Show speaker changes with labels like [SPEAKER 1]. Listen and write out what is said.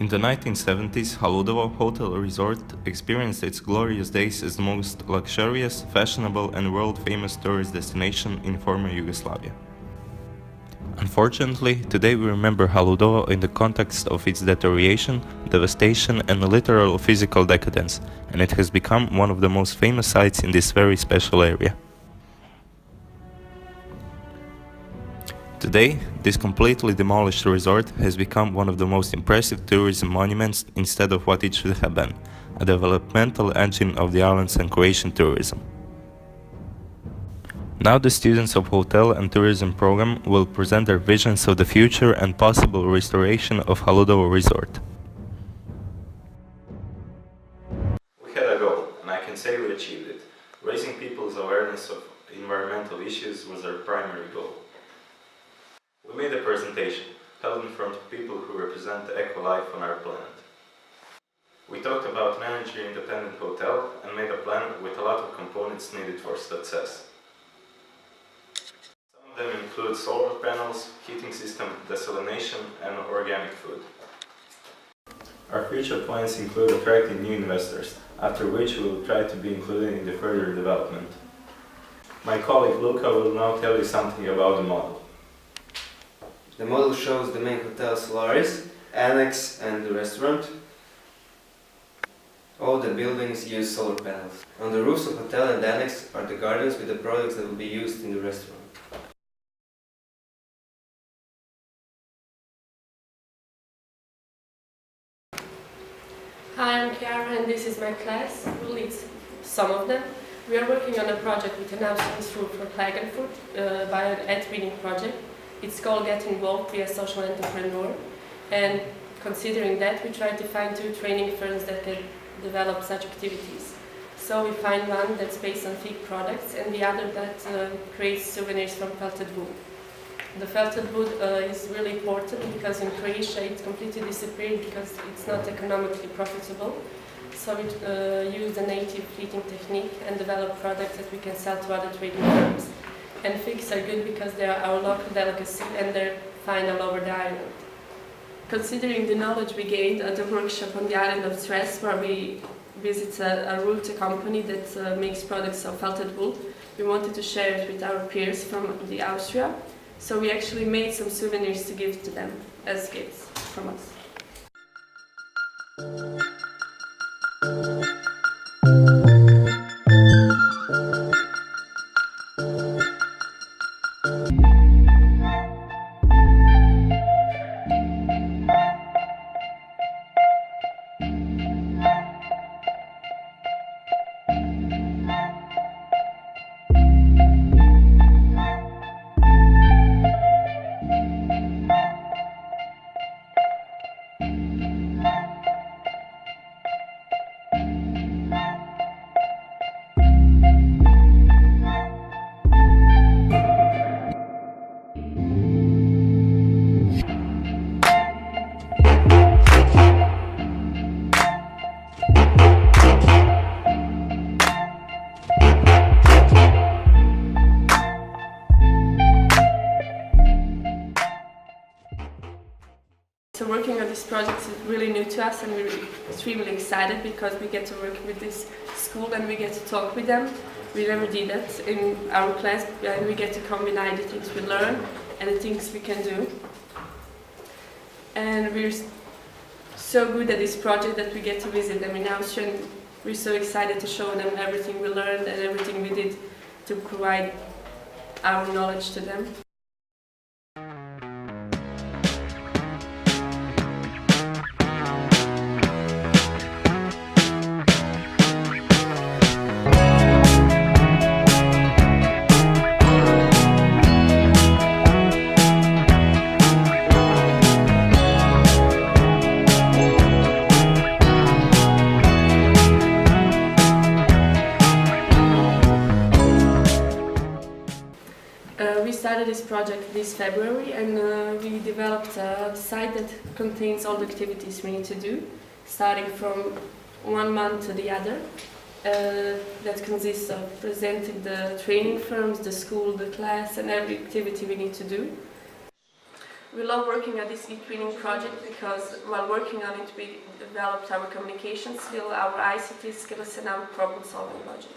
[SPEAKER 1] In the 1970s, Haludovo Hotel Resort experienced its glorious days as the most luxurious, fashionable and world-famous tourist destination in former Yugoslavia. Unfortunately, today we remember Haludovo in the context of its deterioration, devastation and literal physical decadence, and it has become one of the most famous sites in this very special area. Today, this completely demolished resort has become one of the most impressive tourism monuments instead of what it should have been, a developmental engine of the islands and Croatian tourism. Now the students of Hotel and Tourism program will present their visions of the future and possible restoration of Haludovo Resort. We had a goal, and I can say we achieved it. Raising people's awareness of environmental issues was our primary goal. We made a presentation, held in front of people who represent the eco-life on our planet. We talked about managing an independent hotel and made a plan with a lot of components needed for success. Some of them include solar panels, heating system, desalination and organic food. Our future plans include attracting new investors, after which we will try to be included in the further development. My colleague Luka will now tell you something about the model.
[SPEAKER 2] The model shows the main hotel Solaris, annex and the restaurant. All the buildings use solar panels. On the roofs of hotel and annex are the gardens with the products that will be used in the restaurant.
[SPEAKER 3] Hi, I'm Chiara and this is my class, who leads some of them. We are working on a project with an Austrian school for Klagenfurt by an ad-reading project. It's called Get Involved, Be a Social Entrepreneur, and considering that we try to find 2 training firms that can develop such activities. So we find one that's based on fig products and the other that creates souvenirs from felted wood. The felted wood is really important because in Croatia it's completely disappeared because it's not economically profitable. So we use the native fleeting technique and develop products that we can sell to other trading firms. And figs are good because they are our local delicacy and they're found all over the island. Considering the knowledge we gained at the workshop on the island of Cres, where we visit a Rulte company that makes products of felted wool, we wanted to share it with our peers from the Austria. So we actually made some souvenirs to give to them as gifts from us. So working on this project is really new to us and we're extremely excited because we get to work with this school and we get to talk with them. We never did that in our class and we get to combine the things we learn and the things we can do. And we're so good at this project that we get to visit them in Austria and we're so excited to show them everything we learned and everything we did to provide our knowledge to them. We started this project this February and we developed a site that contains all the activities we need to do, starting from one month to the other. That consists of presenting the training firms, the school, the class and every activity we need to do. We love working on this e-twinning project because while working on it we developed our communication skill, our ICT skills and our problem-solving logic.